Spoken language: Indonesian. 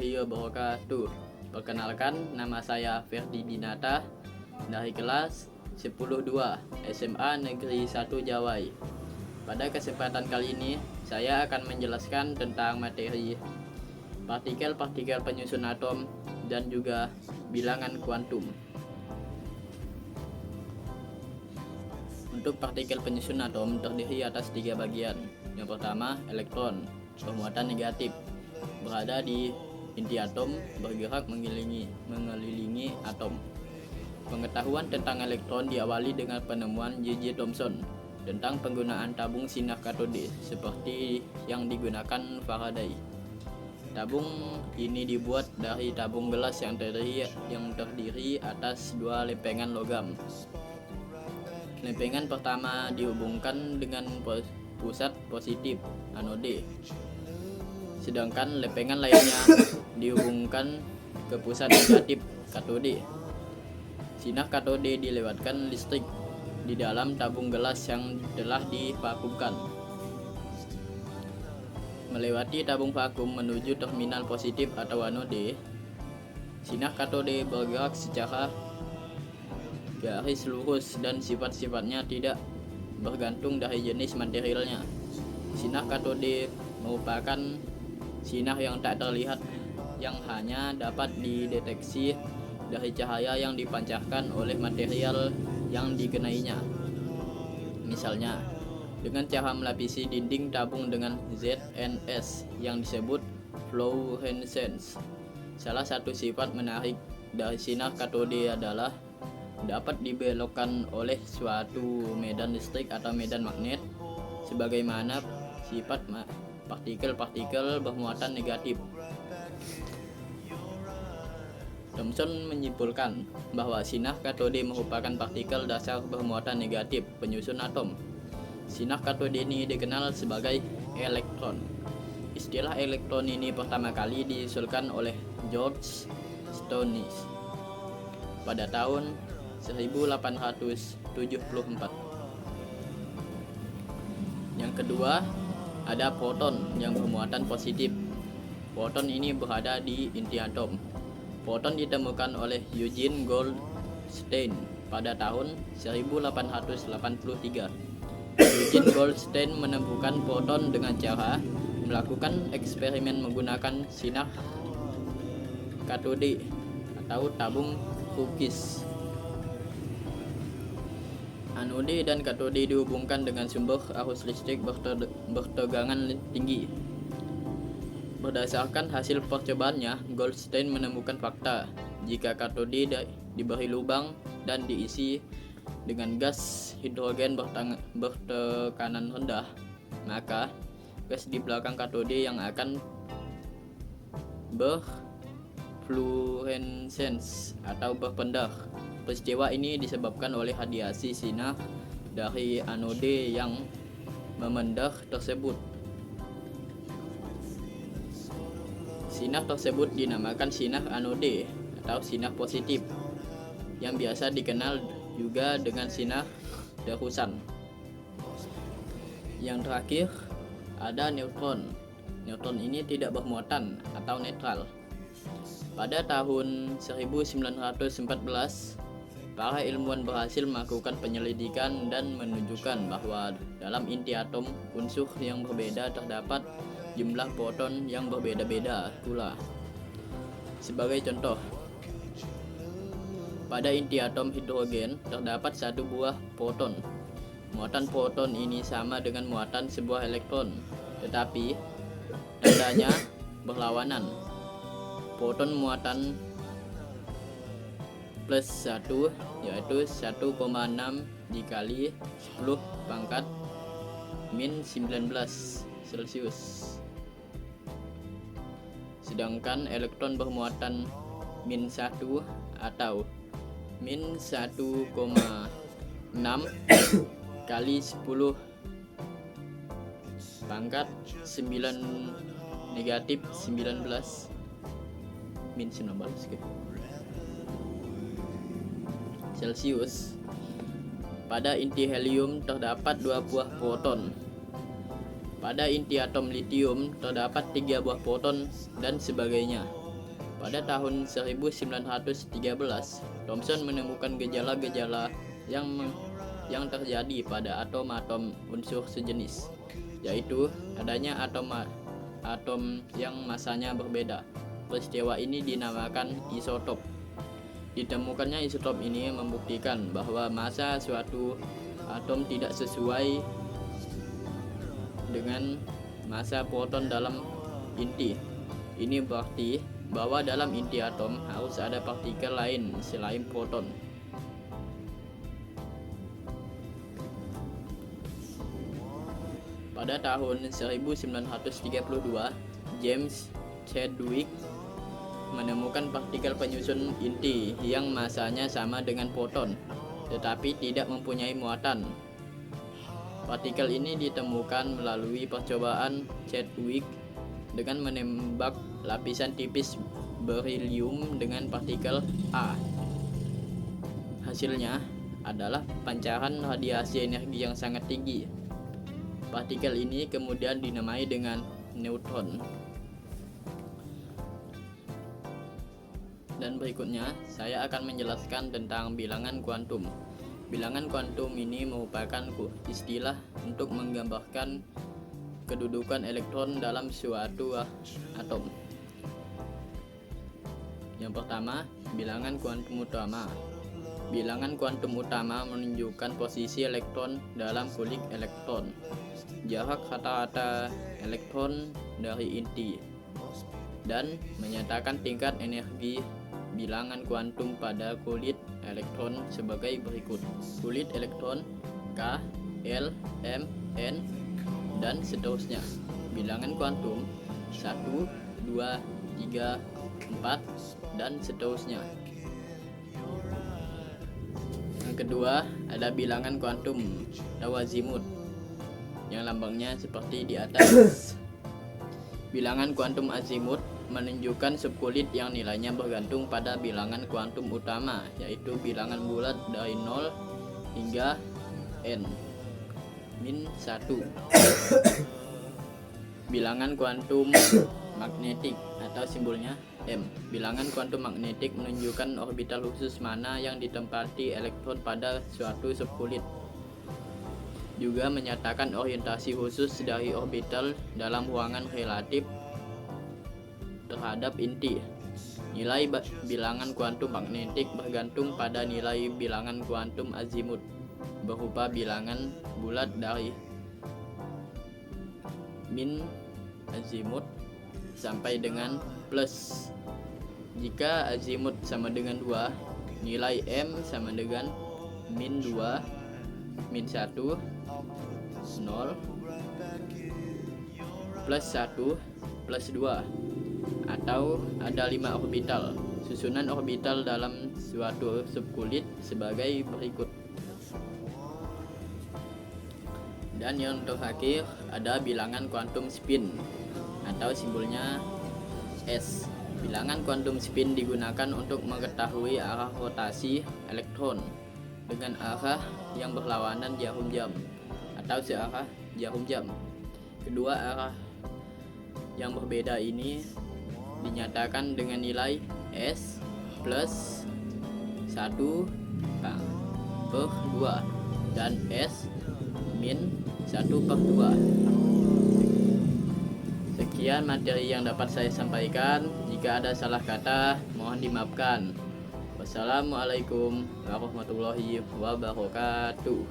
warahmatullahi wabarakatuh. Perkenalkan, nama saya Ferdi Dinata dari kelas 10-2 SMA Negeri 1 Jawai. Pada kesempatan kali ini, saya akan menjelaskan tentang materi partikel-partikel penyusun atom dan juga bilangan kuantum. Untuk partikel penyusun atom terdiri atas 3 bagian. Yang pertama, elektron bermuatan negatif, berada di inti atom, bergerak mengelilingi atom. Pengetahuan tentang elektron diawali dengan penemuan J.J. Thomson tentang penggunaan tabung sinar katode seperti yang digunakan Faraday. Tabung ini dibuat dari tabung gelas yang terdiri atas 2 lempengan logam. Lempengan pertama dihubungkan dengan pusat positif anode, sedangkan lempengan lainnya dihubungkan ke pusat negatif katode. Sinar katode dilewatkan listrik di dalam tabung gelas yang telah divakumkan, melewati tabung vakum menuju terminal positif atau anode. Sinar katode bergerak secara garis lurus dan sifat-sifatnya tidak bergantung dari jenis materialnya. Sinar katode merupakan sinar yang tak terlihat yang hanya dapat dideteksi dari cahaya yang dipancarkan oleh material yang dikenainya. Misalnya, dengan cara melapisi dinding tabung dengan ZNS yang disebut fluorescence. Salah satu sifat menarik dari sinar katode adalah dapat dibelokkan oleh suatu medan listrik atau medan magnet, sebagaimana sifat partikel-partikel bermuatan negatif. Thomson menyimpulkan bahwa sinar katode merupakan partikel dasar bermuatan negatif penyusun atom. Sinar katode ini dikenal sebagai elektron. Istilah elektron ini pertama kali diusulkan oleh George Stonish pada tahun 1874. Yang kedua, ada proton yang bermuatan positif. Proton ini berada di inti atom. Proton ditemukan oleh Eugene Goldstein pada tahun 1883. Eugene Goldstein menemukan proton dengan cara melakukan eksperimen menggunakan sinar katode atau tabung Crookes. Anode dan katode dihubungkan dengan sumber arus listrik bertegangan tinggi. Berdasarkan hasil percobaannya, Goldstein menemukan fakta jika katode diberi lubang dan diisi dengan gas hidrogen bertekanan rendah, maka gas di belakang katode yang akan berfluorescence atau berpendar. Peristiwa ini disebabkan oleh radiasi sinar dari anode yang memendar tersebut. Sinar tersebut dinamakan sinar anode atau sinar positif, yang biasa dikenal juga dengan sinar terusan. Yang terakhir, ada neutron. Neutron ini tidak bermuatan atau netral. Pada tahun 1914, para ilmuwan berhasil melakukan penyelidikan dan menunjukkan bahwa dalam inti atom unsur yang berbeda terdapat jumlah proton yang berbeda-beda pula. Sebagai contoh, pada inti atom hidrogen terdapat 1 buah proton. Muatan proton ini sama dengan muatan sebuah elektron, tetapi tandanya berlawanan. Proton muatan plus 1 yaitu 1,6 dikali 10 pangkat min 19 Celcius. Sedangkan elektron bermuatan min 1 atau min 1,6 kali 10 pangkat 9 negatif 19 min 19 Celcius. Pada inti helium terdapat 2 buah proton. Pada inti atom litium terdapat 3 buah proton dan sebagainya. Pada tahun 1913, Thomson menemukan gejala-gejala yang terjadi pada atom-atom unsur sejenis, yaitu adanya atom yang masanya berbeda. Peristiwa ini dinamakan isotop. Ditemukannya isotop ini membuktikan bahwa massa suatu atom tidak sesuai dengan massa proton dalam inti. Ini berarti bahwa dalam inti atom harus ada partikel lain selain proton. Pada tahun 1932, James Chadwick menemukan partikel penyusun inti yang massanya sama dengan proton, tetapi tidak mempunyai muatan. Partikel ini ditemukan melalui percobaan Chadwick dengan menembak lapisan tipis berilium dengan partikel A. Hasilnya adalah pancaran radiasi energi yang sangat tinggi. Partikel ini kemudian dinamai dengan neutron. Dan berikutnya saya akan menjelaskan tentang bilangan kuantum. Bilangan kuantum ini merupakan istilah untuk menggambarkan kedudukan elektron dalam suatu atom. Yang pertama, bilangan kuantum utama. Bilangan kuantum utama menunjukkan posisi elektron dalam kulit elektron, jarak rata-rata elektron dari inti, dan menyatakan tingkat energi bilangan kuantum pada kulit elektron sebagai berikut. Kulit elektron K, L, M, N, dan seterusnya. Bilangan kuantum 1, 2, 3, 4, dan seterusnya. Yang kedua, ada bilangan kuantum atau azimut yang lambangnya seperti di atas. Bilangan kuantum azimut menunjukkan subkulit yang nilainya bergantung pada bilangan kuantum utama, yaitu bilangan bulat dari 0 hingga n min 1. Bilangan kuantum magnetik atau simbolnya M. Bilangan kuantum magnetik menunjukkan orbital khusus mana yang ditempati elektron pada suatu subkulit. Juga menyatakan orientasi khusus dari orbital dalam ruangan relatif terhadap inti. Nilai bilangan kuantum magnetik bergantung pada nilai bilangan kuantum azimut berupa bilangan bulat dari min azimut sampai dengan plus. Jika azimut sama dengan 2, nilai M sama dengan min 2, min 1, 0, plus 1, plus 2, atau ada 5 orbital. Susunan orbital dalam suatu subkulit sebagai berikut. Dan yang terakhir ada bilangan kuantum spin atau simbolnya S. Bilangan kuantum spin digunakan untuk mengetahui arah rotasi elektron dengan arah yang berlawanan jarum jam atau searah jarum jam. Kedua arah yang berbeda ini dinyatakan dengan nilai S plus 1 per 2 dan S min 1 per 2. Sekian materi yang dapat saya sampaikan. Jika ada salah kata, mohon dimaafkan. Wassalamualaikum warahmatullahi wabarakatuh.